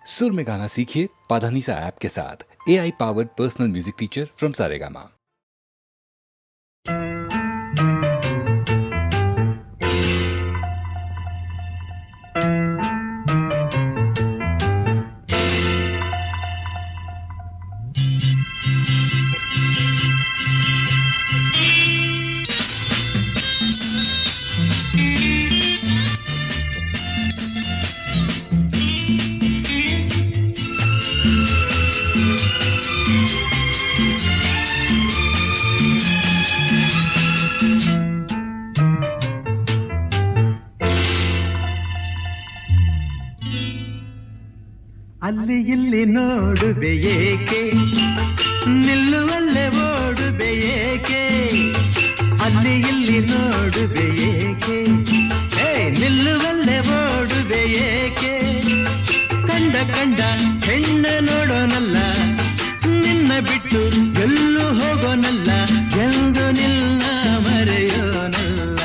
सुर में गाना सीखिए पाधानीसा ऐप के साथ। AI powered personal music teacher from Saregama. ಅಲ್ಲಿ ಇಲ್ಲಿ ನೋಡುವೆ ಏಕೆ, ನಿಲ್ಲುವಲ್ಲೇ ಓಡುವೆ ಏಕೆ, ಅಲ್ಲಿ ಇಲ್ಲಿ ನೋಡುವೆ ಏಕೆ, ನಿಲ್ಲುವಲ್ಲೇ ಓಡುವೆ ಏಕೆ, ಕಂಡ ಕಂಡ ಹೆಣ್ಣ ನೋಡೋನಲ್ಲ, ನಿನ್ನ ಬಿಟ್ಟು ಎಲ್ಲೂ ಹೋಗೋನಲ್ಲ, ಎಂದು ನಿನ್ನ ಮರೆಯೋನಲ್ಲ.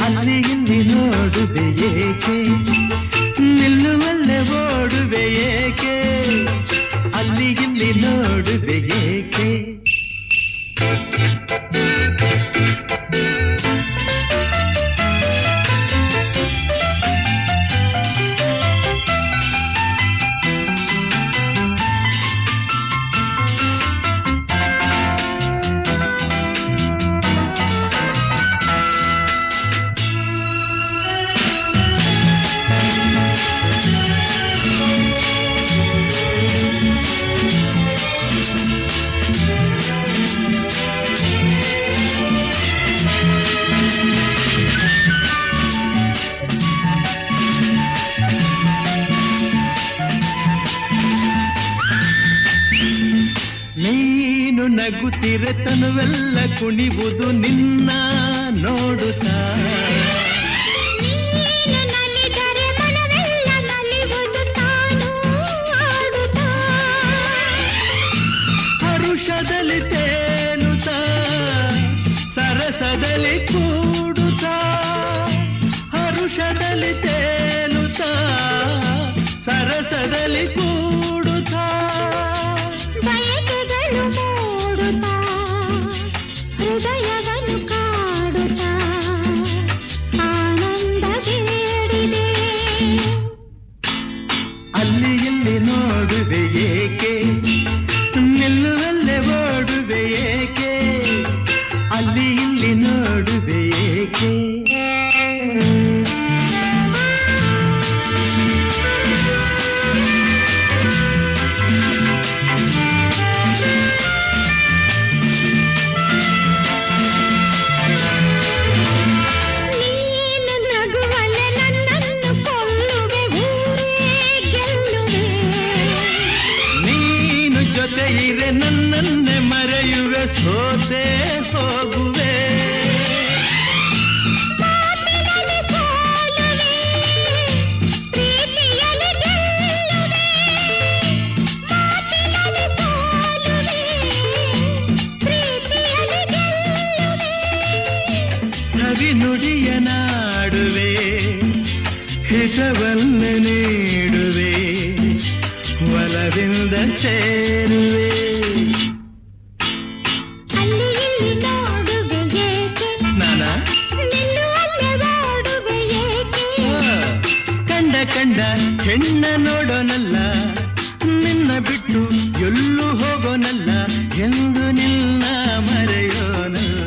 ಅಲ್ಲಿ ಇಲ್ಲಿ ನೋಡುವೆ ಏಕೆ, ನಿಲ್ಲುವಲ್ಲೇ ಓಡುವೆ ಏಕೆ, ಅಲ್ಲಿ ಇಲ್ಲಿ ನೋಡುವೆ ಏಕೆ. ನಗುತ್ತಿರೆ ತನುವೆಲ್ಲ ಕುಣಿವುದು ನಿನ್ನ ನೋಡುತ್ತಾ, ನಲಿದರೆ ಮನವೆಲ್ಲ ನಲಿವುದು ತಾನು ಆಡುತ್ತಾ, ಹರುಷದಲ್ಲಿ ತೇಲುತ್ತಾ ಸರಸದಲ್ಲಿ ಕೂಡುತ್ತಾ, ಹರುಷದಲ್ಲಿ ತೇಲುತ್ತಾ ಸರಸದಲ್ಲಿ ಕೂಡುತ್ತಾ, ಬಯಕೆಗಳು ಮೂಡುತ್ತಾ ಹೃದಯವನ್ನು ಕಾಡುತ್ತಾ ಆನಂದ ಬೇಡಿದೆ. ಅಲ್ಲಿ ಇಲ್ಲಿ ನೋಡುವೆ ಏಕೆ, ನಿಲ್ಲುವಲ್ಲೇ ಓಡುವೆ ಏಕೆ, ಅಲ್ಲಿ ಇಲ್ಲಿ ನೋಡುವೆ ಏಕೆ. ಜೊತೆಯಿರೆ ನನ್ನನ್ನೇ ಮರೆಯುವೆ, ಸೋತೆ ಹೋಗುವೆ, ಮಾತಿನಲ್ಲಿ ಸೋಲುವೆ, ಪ್ರೀತಿಯಲ್ಲಿ ಗೆಲ್ಲುವೆ, ಮಾತಿನಲ್ಲಿ ಸೋಲುವೆ, ಪ್ರೀತಿಯಲ್ಲಿ ಗೆಲ್ಲುವೆ, ಸವಿ ನುಡಿಯ ನಾಡುವೆ, ಹಿತವನ್ನು ನೀಡುವೆ, ಒಲವಿಂದ ಸೇರುವೆ. ಅಲ್ಲಿ ಇಲ್ಲಿ ನೋಡುವೆ ಏಕೆ, ನಾನಾ ನಿಲ್ಲುವಲ್ಲೇ ಓಡುವೆ ಏಕೆ, ಕಂಡ ಕಂಡ ಹೆಣ್ಣ ನೋಡೋನಲ್ಲ, ನಿನ್ನ ಬಿಟ್ಟು ಎಲ್ಲೂ ಹೋಗೋನಲ್ಲ, ಎಂದು ನಿನ್ನ ಮರೆಯೋನಲ್ಲ.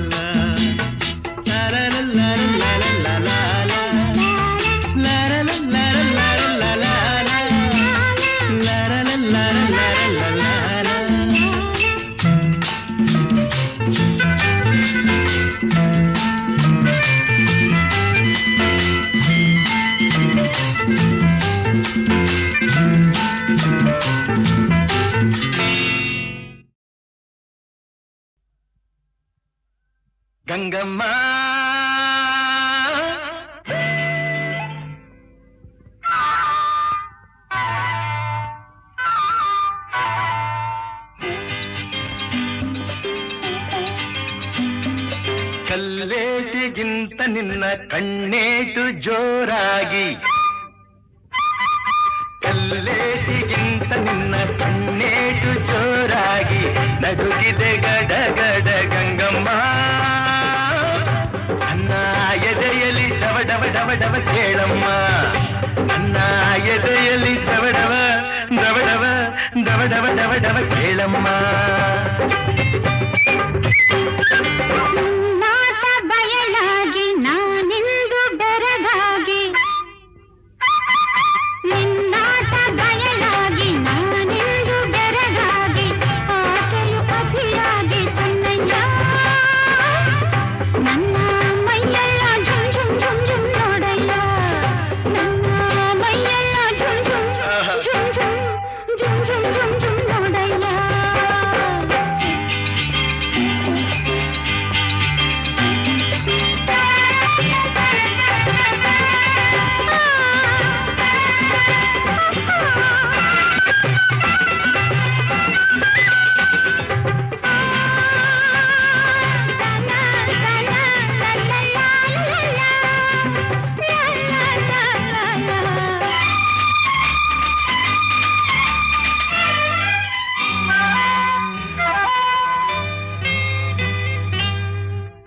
ಗಂಗಮ್ಮ ಕಲ್ಲೇಟಿಗಿಂತ ನಿನ್ನ ಕಣ್ಣೇಟು ಜೋರಾಗಿ, ಕಲ್ಲೇ ನಿನ್ನ ಕಣ್ಣೇಟು ಜೋರಾಗಿ ನಡುಗಿದೆ ಗಡಗಡ ಗಂಗಮ್ಮ ನನ್ನ ಎದೆಯಲ್ಲಿ ಡವ ಡವ ಡವ ಡವ ಕೇಳಮ್ಮ ನನ್ನ ಎದೆಯಲ್ಲಿ ಡವ ಡವ ಡವ ಡವ ಡವ ಡವ ಡವ ಡವ ಕೇಳಮ್ಮ ನಾಟ ಬಯಲಾಗಿ ನಾನಿಂದು ಬೆರಗಾಗಿ ನಿನ್ನಾಟ ಬಯಲಾಗಿ ನಾನಿಂದು ಬೆರಗಾಗಿ ಆಸೆಯು ಅತಿಯಾಗಿ ಚೆನ್ನಯ್ಯ ನನ್ನ ಮೈಯೆಲ್ಲ ಝುಮ್ ಝುಮ್ ಝುಮ್ ಝುಮ್ ನೋಡಯ್ಯ ನನ್ನ ಮೈಯೆಲ್ಲ zoom zoom zoom zoom zoom zoom zoom zoom ನೋಡಯ್ಯ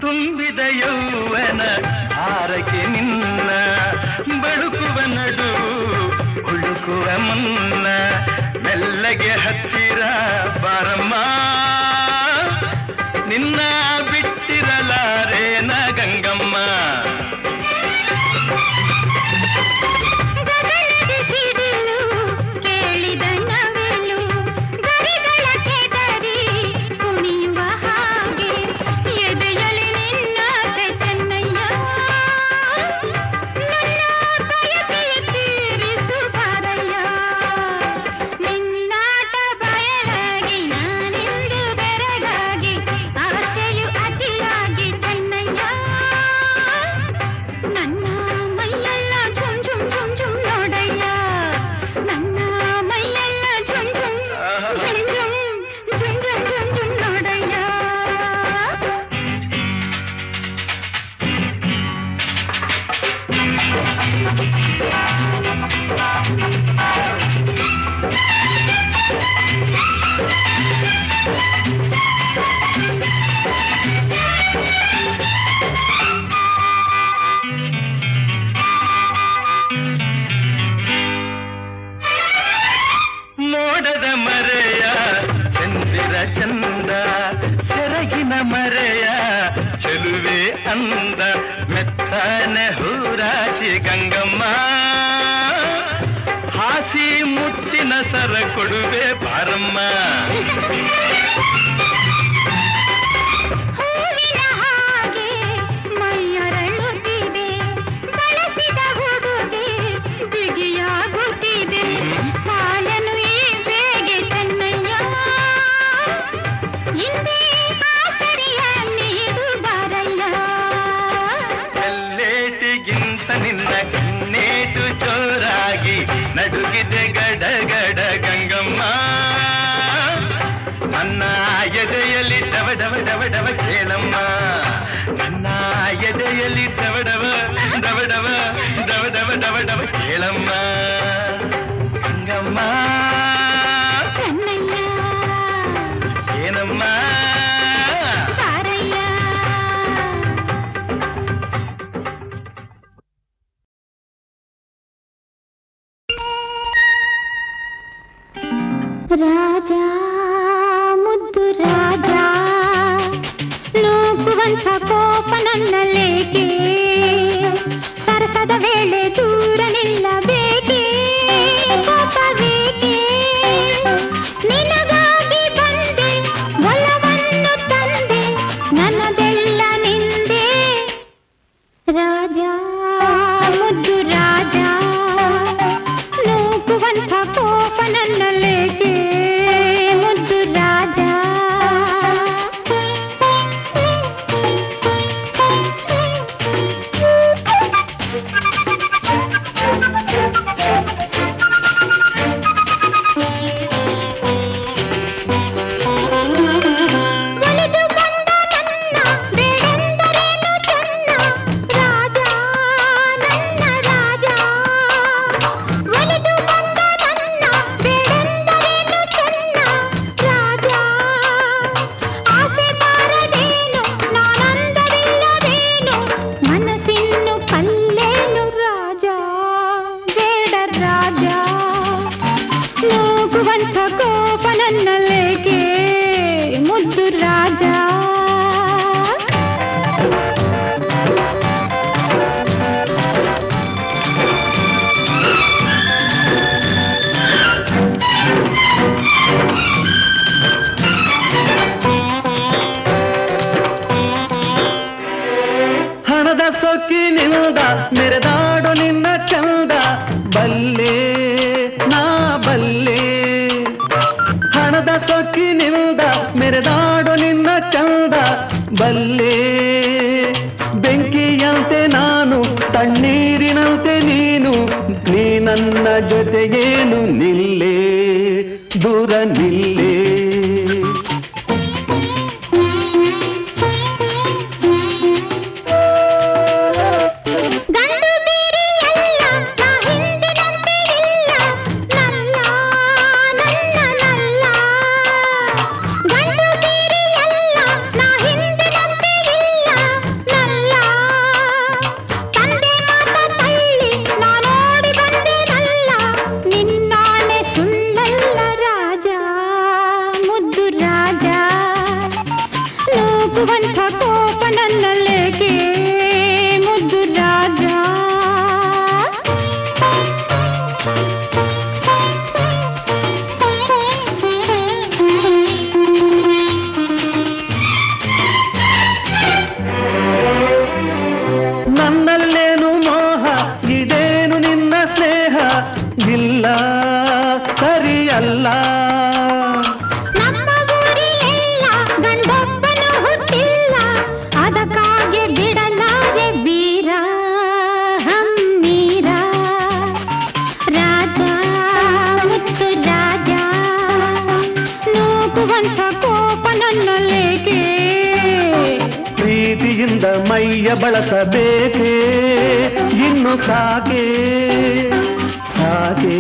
ತುಂಬಿದ ಯೌವನ ಆರಕ್ಕೆ ನಿನ್ನ ಬಳುಕುವ ನಡು ಹುಡುಕುವ ಮುನ್ನ ಮೆಲ್ಲಗೆ ಹತ್ತಿರ ಬಾರಮ್ಮ ನಿನ್ನ ಬಿಟ್ಟಿರಲಾರೇನ ಗಂಗಮ್ಮ ಗಗನದ ಸಿಡಿಲು ಕೇಳಿದ ನವಿಲು ಗರಿಗಳ ಕೆದರಿ ಕುಣಿಯುವ ಹಾಗೆ ಎದೆಯಲ್ಲಿ ನಿನ್ನ ಚೆನ್ನಯ್ಯ ನನ್ನ ಬಯಕೆಯ ತೀರಿಸು ಬಾರಯ್ಯ ನಿನ್ನಾಟ ಬಯಲಾಗಿ ನಾನಿಂದು ಬೆರಗಾಗಿ ಆಸೆಯು ಅತಿಯಾಗಿ ಚೆನ್ನಯ್ಯ ನನ್ನ ಮೈಯೆಲ್ಲ ಝುಮ್ ಝುಮ್ ಝುಮ್ ಝುಮ್ ನೋಡಯ್ಯ ನನ್ನ ಮೈಯೆಲ್ಲ zoom zoom zoom zoom zoom zoom zoom zoom ನೋಡಯ್ಯ ಮೋಡದ ಮರೆಯ ಚಂದಿರ ಚಂದ ಸೆರಗಿನ ಮರೆಯ ಚೆಲುವೆ ಅಂದ ಮೆತ್ತನೆ ಹೂರಾಶಿ ಗಂಗಮ್ಮ ಹಾಸಿ ಮುತ್ತಿನ ಸರ ಕೊಡುವೆ ಬಾರಮ್ಮ ಹೂವಿನ ಹಾಗೆ ಮೈಯರಳುತ್ತಿದೆ ಬಳಸಿದ ಹುಡುಗೆ ಬಿಗಿಯಾಗುತ್ತಿದೆ ಪಾಲನು ಈ ಬೇಗೆ ಚೆನ್ನಯ್ಯ ಇಂದೇ ಆಸರಿಯ ನೀಡು ಬಾರಯ್ಯ ಕಲ್ಲೇಟಿಗಿಂತ ನಿನ್ನ ಕಣ್ಣೇಟು ಜೋರಾಗಿ ನಡುಗಿದೆ ಗಡಗಡ ಗಂಗಮ್ಮ ನನ್ನ ಎದೆಯಲ್ಲಿ ಡವ ಡವ ಡವ ಡವ ಕೇಳಮ್ಮ ನನ್ನ ಎದೆಯಲ್ಲಿ ಡವ ಡವ ಡವ ಡವ ಡವ ಡವ ಡವ ಡವ ಕೇಳಮ್ಮ ಗಂಗಮ್ಮ ಚೆನ್ನಯ್ಯ ಏನಮ್ಮ ಬಾರಯ್ಯ ರಾಜ ಮುದ್ದು ರಾಜ ನೂಕುವಂಥ ಕೋಪ ನನ್ನಲ್ಲೇಕೆ ಸರಸದ ವೇಳೆ ದೂರ ನಿಲ್ಲಬೇಕೆ ಕೋಪವೇಕೆ ನಿನಗಾಗಿ ಬಂದೆ ಒಲವನ್ನು ತಂದೆ ನನ್ನದೆಲ್ಲ ನಿಂದೆ ರಾಜ ಮುದ್ದು ರಾಜ ನೂಕುವಂಥ ಕೋಪ ನನ್ನಲ್ಲೇಕೆ ಮುದ್ದು ರಾಜ ಒಲಿದು ಬಂದ ನನ್ನ ಬೇಡೆಂದರೇನು ಚೆನ್ನ ರಾಜ ನನ್ನ ರಾಜ ಒಲಿದು ಬಂದ ನನ್ನ ಬೇಡೆಂದರೇನು ನೂಕುವಂಥ ಕೋಪ ನನ್ನಲ್ಲೇಕೆ ಮುದ್ದು ರಾಜ. ಹಣದ ಸೊಕ್ಕಿನಿಂದ ಮೆರೆದಾಡು ನಿನ್ನ ಚಂದ ಬಲ್ಲೆ ನಾ ಬಲ್ಲೆ. ಹಣದ ಸೊಕ್ಕಿನಿಂದ ಮೆರೆದಾಡು ನಿನ್ನ ಚಂದ ಬಲ್ಲೆ. ಬೆಂಕಿಯಂತೆ ನಾನು ತಣ್ಣೀರಿನಂತೆ ನೀನು, ನೀ ನನ್ನ ಜೊತೆಗೇನು ನಿಲ್ಲೇ ದೂರ ನಿಲ್ಲೇ. ನೂಕುವಂಥ ಕೋಪ ನನ್ನಲ್ಲೇಕೆ ಮುದ್ದು ರಾಜ. ನನ್ನಲ್ಲೇನು ಮೋಹ ಇದೇನು ನಿನ್ನ ಸ್ನೇಹ ಇಲ್ಲ ಸರಿಯಲ್ಲ. ಅದಕ್ಕಾಗಿ ಬಿಡಲಾರೆ ಬೀರ ಹಮ್ಮೀರ ರಾಜ ಮುತ್ತು ರಾಜ. ನೂಕುವಂಥ ಕೋಪ ನನ್ನಲ್ಲೇಕೆ ಪ್ರೀತಿಯಿಂದ ಮೈಯ ಬಳಸಬೇಕೇ ಇನ್ನು ಸಾಕೆ ಸಾಕೆ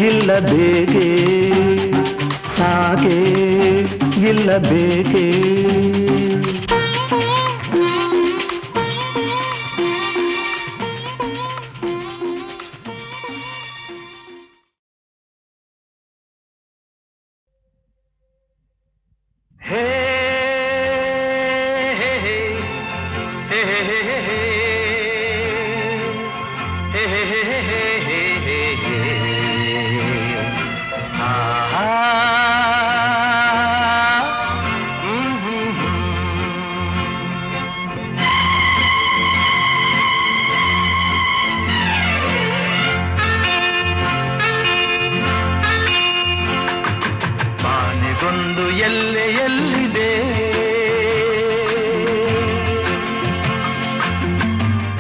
ಇಲ್ಲ ಬೇಕೆ ಸಾಕೆ ಇಲ್ಲ ಬೇಕೆ. ಬಾನೆಗೊಂದು ಎಲ್ಲೆ ಎಲ್ಲಿದೆ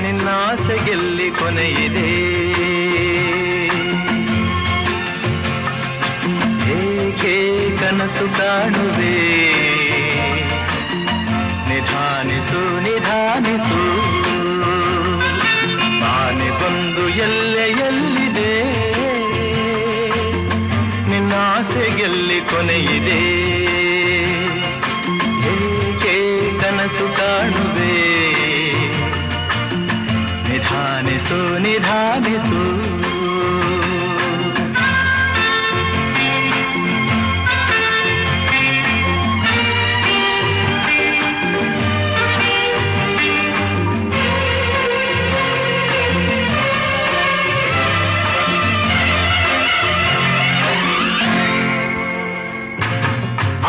ನಿನ್ನಾಸೆಗೆಲ್ಲಿ ಕೊನೆಯಿದೆ. ಏಕೆ ಕನಸು ಕಾಣುವೆ ನಿಧಾನಿಸು ನಿಧಾನಿಸು. ಬಾನೆಗೊಂದು ಎಲ್ಲೆ ಎಲ್ಲಿದೆ ನಿನ್ನಾಸೆಗೆಲ್ಲಿ ಕೊನೆಯಿದೆ. ಏಕೆ ಕನಸು ಕಾಣುವೆ ನಿಧಾನಿಸು ನಿಧಾನಿಸು.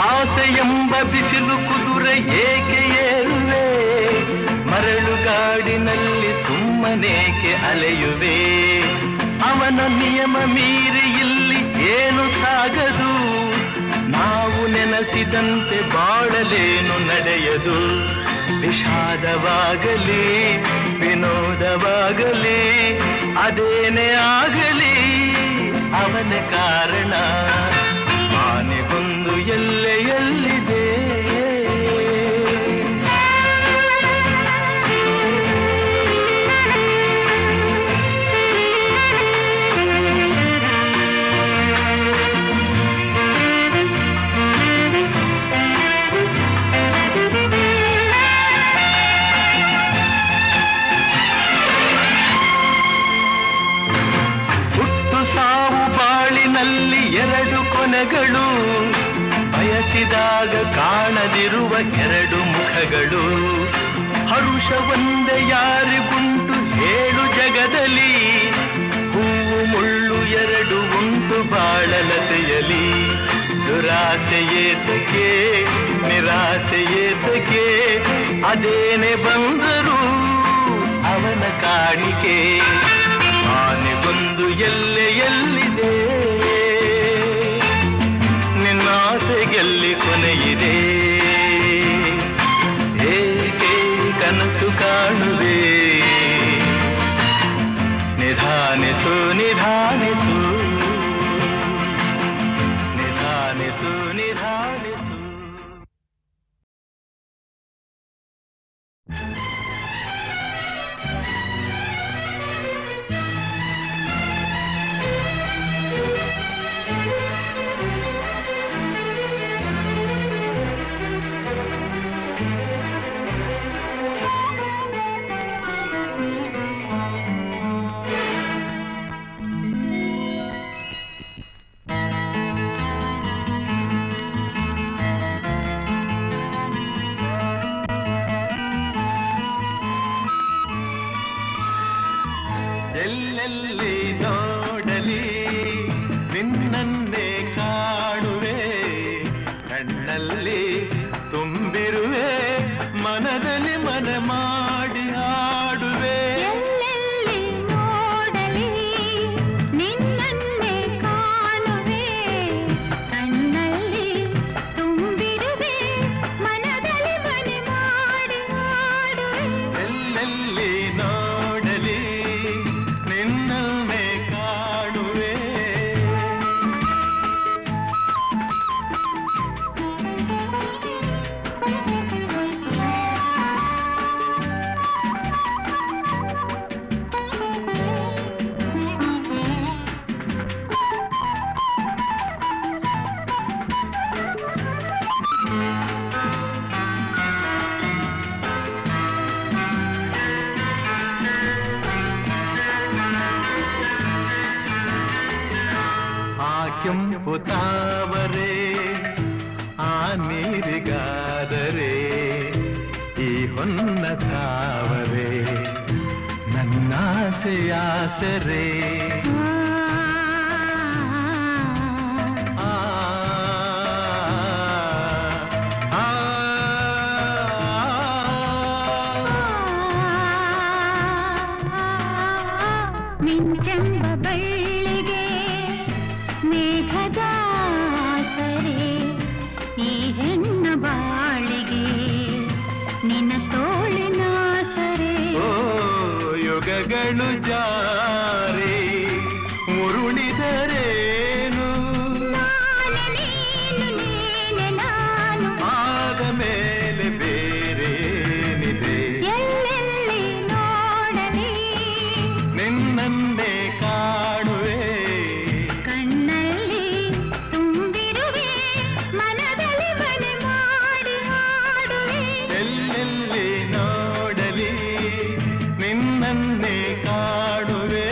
ಆಸೆ ಎಂಬ ಬಿಸಿಲು ಕುದುರೆ ಏಕೆ ಏರುವೆ ಮರಳುಗಾಡಿನಲ್ಲಿ ಸುಮ್ಮನೇಕೆ ಅಲೆಯುವೆ. ಅವನ ನಿಯಮ ಮೀರಿ ಇಲ್ಲಿ ಏನು ಸಾಗದು. ನಾವು ನೆನಸಿದಂತೆ ಬಾಳಲೇನು ನಡೆಯದು. ವಿಷಾದವಾಗಲಿ ವಿನೋದವಾಗಲಿ ಅದೇನೇ ಆಗಲಿ ಅವನ ಕಾರಣ. ಆನೆಗೊಂದು ಎಲ್ಲೆ ಎಲ್ಲಿದೆ ಹುಟ್ಟು ಸಾವು ಬಾಳಿನ ಬದುಕಿನಲ್ಲಿ ಎರಡು ಕೊನೆಗಳು, ಬಯಸಿದಾಗ ಕಾಣದಿರುವ ಎರಡು ಮುಖಗಳು. ಹರುಷ ಒಂದೇ ಯಾರಿಗುಂಟು ಹೇಳು ಜಗದಲ್ಲಿ, ಹೂವು ಮುಳ್ಳು ಎರಡು ಉಂಟು ಬಾಳಲತೆಯಲಿ. ದುರಾಸೆಯೇತಕ್ಕೆ ನಿರಾಸೆಯೇತಕ್ಕೆ, ಅದೇನೆ ಬಂದರು ಅವನ ಕಾಣಿಕೆ. ಆನೆಗೊಂದು ಎಲ್ಲೆಯಲ್ಲಿದೆ, ನಿನ್ನಾಸೆಗೆಲ್ಲಿ ಕೊನೆಯಿದೆ. ಏಕೆ ಕನಸು ಕಾಣುವೆ, ನಿಧಾನಿಸು ನಿಧಾನಿಸು ನಿಧಾನಿಸು ನಿಧಾನಿಸು. ಎಲ್ಲೆಲ್ಲಿ ನೋಡಲಿ ನಿನ್ನನ್ನೇ ಕಾಣುವೆ, ಕಣ್ಣಲ್ಲಿ ತುಂಬಿರುವೆ, ಮನದಲ್ಲಿ ಮನ ಮಾಡಿ ಆಡುವೆ. ಎಲ್ಲೆಲ್ಲಿ ನೋಡಲಿ ನಿನ್ನನ್ನೇ ಕಾಣುವೆ, ಕಣ್ಣಲ್ಲಿ ತುಂಬಿರುವೆ, ಮನದಲ್ಲಿ ಮನೆ ಮಾಡಿ ಆಡುವೆ. ಎಲ್ಲೆಲ್ಲಿ ನೋಡಲಿ ನಿನ್ನನ್ನೇ ಕಾಣುವೆ. ಕೆಂಪು ತಾವರೆ ಆ ನೀರಿಗಾದರೆ, ಈ ಹೊನ್ನ ತಾವರೆ ನನ್ನಾಸೆಯಾಸರೆ. ಮಿಂಚೆಂಬ ಬಳ್ಳಿಗೆ ಮೇಘದಾಸರೆ, ಈ ಹೆಣ್ಣ ಬಾಳಿಗೆ ನಿನ್ನ ತೋಳಿನಾಸರೆ. ಓ ಯುಗಗಳು ಜಾರಿ ಮುರುಳಿದರೇನು, ನಾನು ನೀನು ನೀನೆ ನಾನು, ಆಗ ಮೇಲೆ ಬೇರೇನಿದೆ. ಎಲ್ಲೆಲ್ಲಿ ನೋಡಲಿ ನಿನ್ನನ್ನೇ ಕಾಣುವೆ, ಕಣ್ಣಲ್ಲಿ ತುಂಬಿರುವೆ, ಮನದಲ್ಲಿ ಮನೆ ಮಾಡಿ ಆಡುವೆ. ಎಲ್ಲೆಲ್ಲಿ ನೋಡಲಿ ನಿನ್ನನ್ನೇ ಕಾಣುವೆ.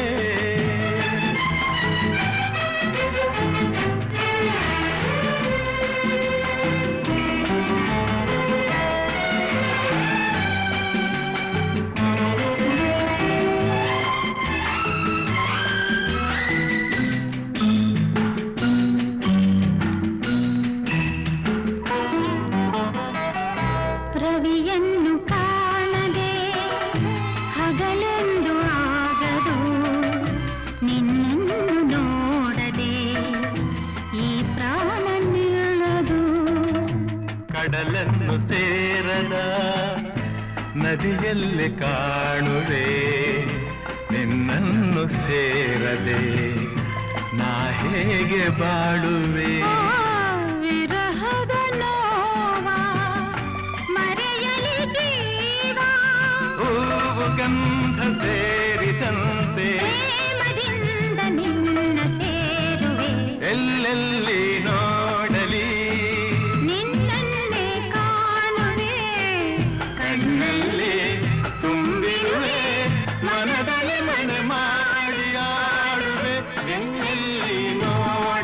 ರವಿಯನ್ನು ಕಾಣದೆ ಹಗಲೆಂದು ಆಗದು, ನಿನ್ನನ್ನು ನೋಡದೆ ಈ ಪ್ರಾಣ ನಿಲ್ಲದು. ಕಡಲನ್ನು ಸೇರದ ನದಿಯಲ್ಲಿ ಕಾಣುವೆ, ನಿನ್ನನ್ನು ಸೇರದೆ ನಾ ಹೇಗೆ ಬಾಳುವೆ. ವಿರಹದ ನೋವ ಮರೆಯಲಿ ಜೀವ, ಹೂವು ಗಂಧ ಸೇರಿದಂತೆ ಪ್ರೇಮದಿಂದ ನಿನ್ನ ಸೇರುವೆ. ಎಲ್ಲೆಲ್ಲಿ ನೋಡಲಿ ನಿನ್ನನ್ನೇ ಕಾಣುವೆ, ಕಣ್ಣಲ್ಲಿ ತುಂಬಿರುವೆ, ಮನದಲ್ಲಿ ಮನೆ ಮಾಡಿ ಆಡುವೆ. ಎಲ್ಲೆಲ್ಲಿ ನೋಡ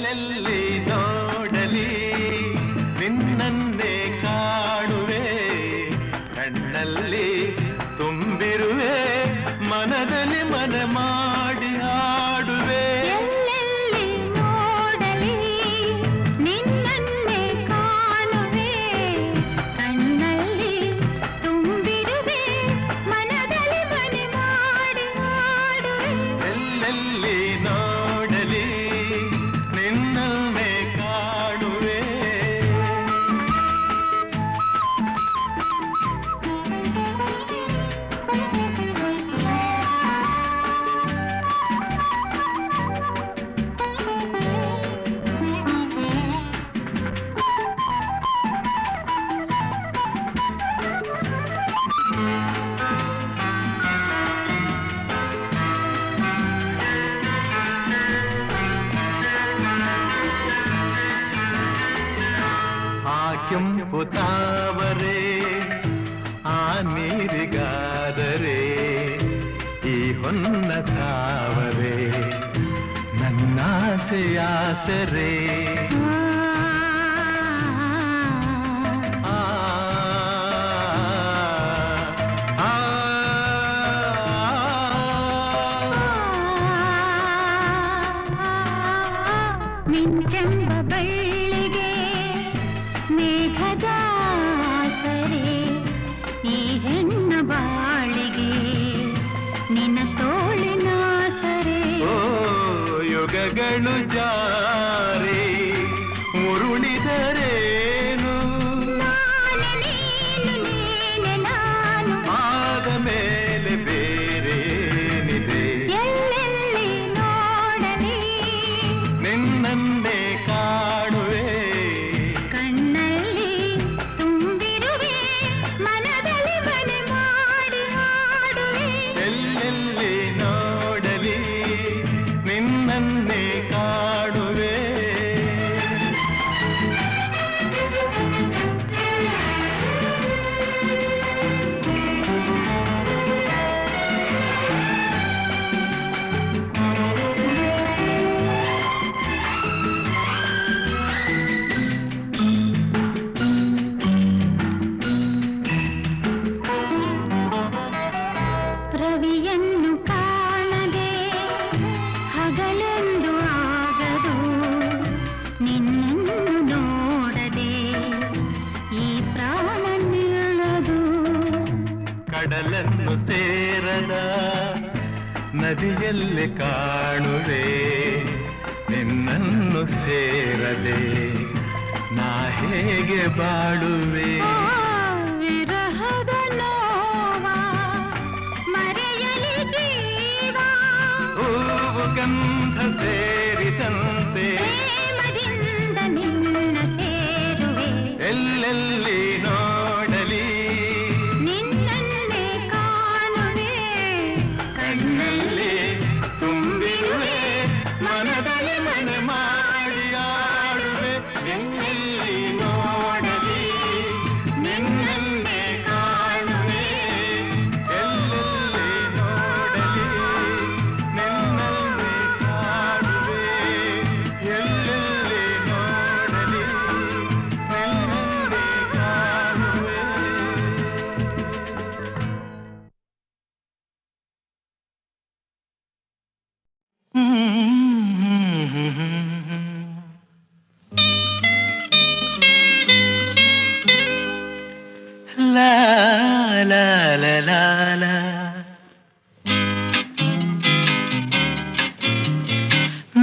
ಎಲ್ಲೆಲ್ಲಿ ನೋಡಲಿ ನಿನ್ನನ್ನೇ ಕಾಣುವೆ ಕಣ್ಣಲ್ಲಿ ತುಂಬಿರುವೆ ಮನದಲ್ಲಿ ಮನ ಮಾಡಿ ಹಾಡುವೆ ಎಲ್ಲೆಲ್ಲಿ ನೋಡಲಿ ನಿನ್ನನ್ನೇ ಕಾಣುವೆ ಕಣ್ಣಲ್ಲಿ ತುಂಬಿರುವೆ ಮನದಲ್ಲಿ ಮನೆ ಮಾಡಿ ಹಾಡುವೆ ಎಲ್ಲೆಲ್ಲಿ ನೋಡಲಿ ನಿನ್ನನ್ನೇ ಕಾಣುವೆ ಆ ಕೆಂಪು ತಾವರೆ ಆ ನೀರಿಗಾದರೆ ಈ ಹೊನ್ನ ತಾವರೆ ನನ್ನಾಸೆಯಾಸರೆ ಆ ಆ, ಮಿಂಚೆಂಬ ಬಳ್ಳಿಗೆ ಮೇಘದ ಸರೆ ಈ ಹೆಣ್ಣ ಬಾಳಿಗೆ ನಿನ್ನ ತೋಳಿನ ಸರೆ ಓ ಯುಗಗಳು ಜಾರಿ ಉರುಳಿದರೇನು ನಾನು ನೀನು ನೀನೆ ನಾನು ಆದ ಮೇಲೆ ಬೇರೇನಿದೆ ಎಲ್ಲೆಲ್ಲಿ ನೋಡಲಿ ನಿನ್ನನ್ನೇ ಕಾಣುವೆ ಕಣ್ಣಲ್ಲಿ ತುಂಬಿರುವೆ ಮನದಲ್ಲಿ ಮನೆ ಮಾಡಿ ಹಾಡುವೆ ಎಲ್ಲೆಲ್ಲಿ ನೋಡಲಿ ನಿನ್ನನ್ನೇ ಕಾಣುವೆ ರವಿಯನ್ನು ಕಾಣದೆ ಹಗಲೆಂದು ಆಗದು ನಿನ್ನನ್ನು ನೋಡದೆ ಈ ಪ್ರಾಣ ನಿಲ್ಲದು ಕಡಲನ್ನು ಸೇರದ ನದಿಯಲ್ಲಿ ಕಾಣುವೆ ನಿನ್ನನ್ನು ಸೇರದೆ ನಾ ಹೇಗೆ ಬಾಳುವೆ ಆ ವಿರಹದ ನೋವ ಮರೆಯಲಿ ಜೀವ ಹೂವು ಗಂಧ ಸೇರಿದಂತೆ ಪ್ರೇಮದಿಂದ ನಿನ್ನ ಸೇರುವೆ ಎಲ್ಲೆಲ್ಲಿ ನೋಡಲಿ ನಿನ್ನನ್ನೇ ಕಾಣುವೆ ಕಣ್ಣಲ್ಲಿ ತುಂಬಿರುವೆ ಮನದಲ್ಲಿ ಮನೆ ಮಾಡಿ ಆಡುವೆ ಎಲ್ಲೆಲ್ಲಿ ನೋಡಲಿ ನಿನ್ನನ್ನೇ ಕಾಣುವೆ ಎಲ್ಲೆಲ್ಲಿ ನೋಡಲಿ ನಿನ್ನನ್ನೇ ಕಾಣುವೆ ಎಲ್ಲೆಲ್ಲಿ ನೋಡಲಿ ನಿನ್ನನ್ನೇ ಕಾಣುವೆ ಲಾ ಲಾ ಲಾ ಲಾ ಲಾ.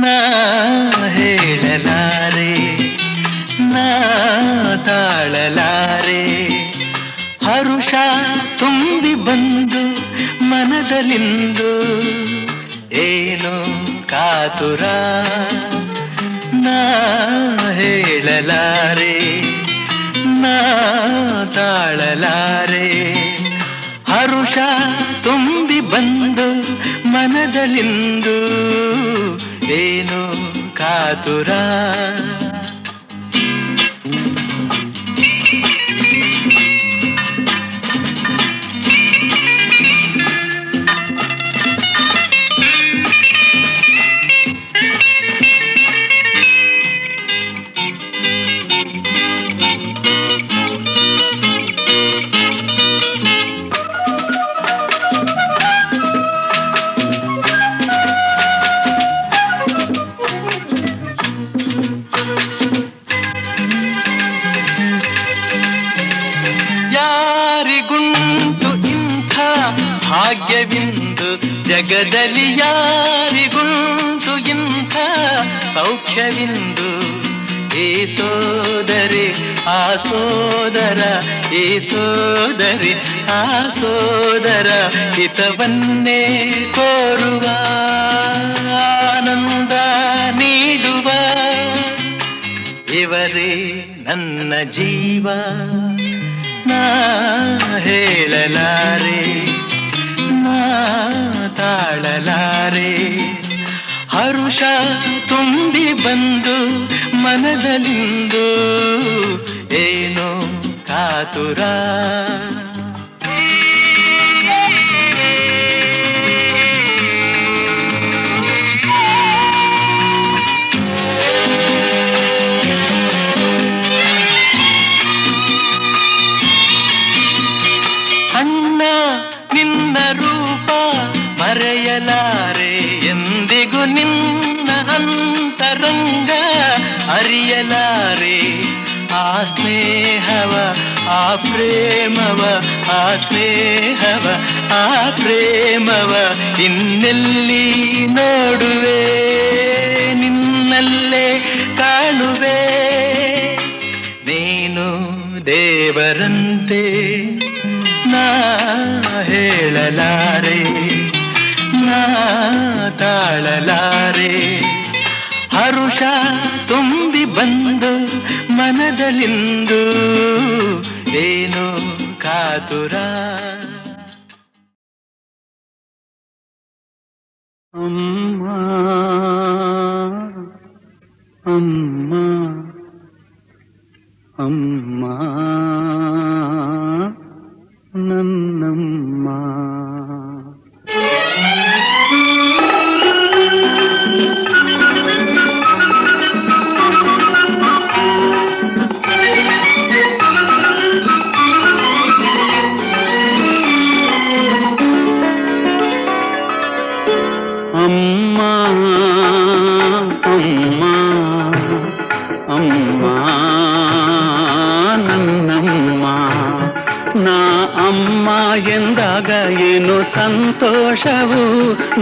ನಾ ಹೇಳಲಾರೆ ನಾ ತಾಳಲಾರೆ ಹರುಷ ತುಂಬಿ ಬಂದು ಮನದಲ್ಲಿಂದು ಏನು ಕಾತುರ ನಾ ಹೇಳಲಾರೆ ನಾ ತಾಳಲಾರೆ ಹರುಷ ತುಂಬಿ ಬಂದು ಮನದಲ್ಲಿಂದು ಏನು ಕಾತುರ ಭಾಗ್ಯವಿಂದು ಜಗದಲ್ಲಿ ಯಾರಿಗುಂಟು ಇಂಥ ಸೌಖ್ಯವಿಂದು. ಈ ಸೋದರಿ ಆ ಸೋದರ, ಈ ಸೋದರಿ ಆ ಸೋದರ ಹಿತವನ್ನೇ ಕೋರುವ, ಆನಂದ ನೀಡುವ ಇವರೇ ನನ್ನ ಜೀವ. ನಾ ಹೇಳಲಾರೆ, ನಾ ತಾಳಲಾರೆ, ಹರುಷ ತುಂಬಿ ಬಂದು ಮನದಲ್ಲಿಂದು ಏನೋ ಕಾತುರ. ಅಣ್ಣ ನಿನ್ನ ರೂಪ ಮರೆಯಲಾರೆ, ಎಂದಿಗೂ ನಿನ್ನ ಅಂತರಂಗ ಅರಿಯಲಾರೆ. ಆ ಸ್ನೇಹವ ಆ ಪ್ರೇಮವ, ಆ ಸ್ನೇಹವ ಆ ಪ್ರೇಮವ ಇನ್ನೆಲ್ಲಿ ನೋಡುವೆ, ನಿನ್ನಲ್ಲೇ ಕಾಣುವೆ. ನೀನು ದೇವರಂತೆ ನಾ ಹೇಳಲಾರೆ, ನಾ ತಾಳಲಾರೆ, ಹರುಷ ತುಂಬಿ ಬಂದು ಮನದಲ್ಲಿಂದು ಏನು ಕಾತುರ. ಅಮ್ಮ ಅಮ್ಮ ಅಮ್ಮ ನನ್ನಮ್ಮ. ಅಮ್ಮ ಅಮ್ಮ ಅಮ್ಮ ನನ್ನಮ್ಮ. ನಾ ಅಮ್ಮ ಎಂದಾಗ ಏನು ಸಂತೋಷವು,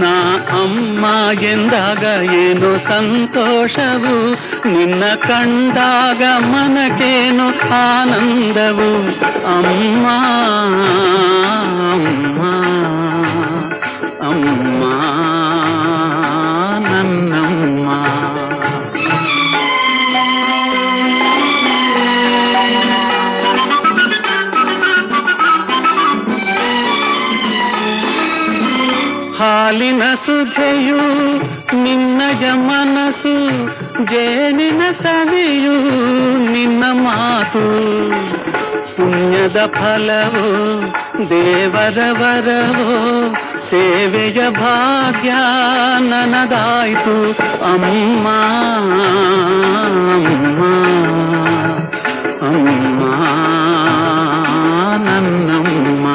ನಾ ಅಮ್ಮ ಎಂದಾಗ ಏನು ಸಂತೋಷವು, ನಿನ್ನ ಕಂಡಾಗ ಮನಕೇನು ಆನಂದವು. ಅಮ್ಮ ಅಮ್ಮ ಅಮ್ಮ ನನ್ನಮ್ಮ. ಹಾಲಿನ ಸುಧೆಯು ನಿನ್ನಯ ಮನಸ್ಸು, ಜೇನಿನ ಸವಿಯು ನಿನ್ನ ಮಾತು. ಪುಣ್ಯದ ಫಲವೋ ದೇವರ ವರವೋ, ಸೇವೆಯ ಭಾಗ್ಯ ನನದಾಯ್ತು. ಅಮ್ಮ ಅಮ್ಮ ಅಮ್ಮ ನನ್ನಮ್ಮ.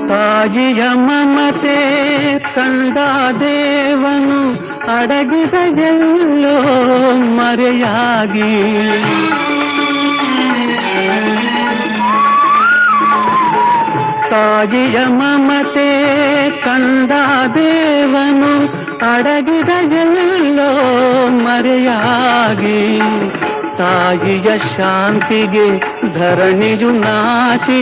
ತಾಯಿಯ ಮಮತೆ ಕಂಡ ದೇವನು ಅಡಗಿದ ಎಲ್ಲೋ ಮರೆಯಾಗಿ. ತಾಯಿಯ ಮಮತೆ ಕಂಡ ದೇವನು ಅಡಗಿದ ಎಲ್ಲೋ ಮರೆಯಾಗಿ. ತಾಯಿಯ ಶಾಂತಿಗೆ ಧರಣಿಯು ನಾಚಿ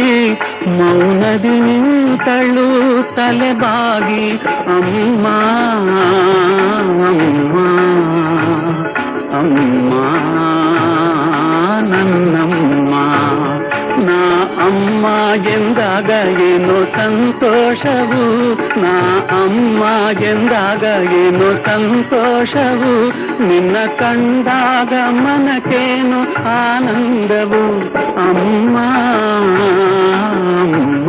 ಮೌನದಿ ನಿಂತಳು ತಲೆಬಾಗಿ. ಅಮ್ಮ ಅಮ್ಮ ಅಮ್ಮ ನನ್ನಮ್ಮ. ನಾ ಅಮ್ಮ ಎಂದಾಗ ಏನು ಸಂತೋಷವು, ನಾ ಅಮ್ಮ ಎಂದಾಗ ಏನು ಸಂತೋಷವು, ನಿನ್ನ ಕಂಡಾಗ ಮನಕೇನು ಆನಂದವು. ಅಮ್ಮ ಅಮ್ಮ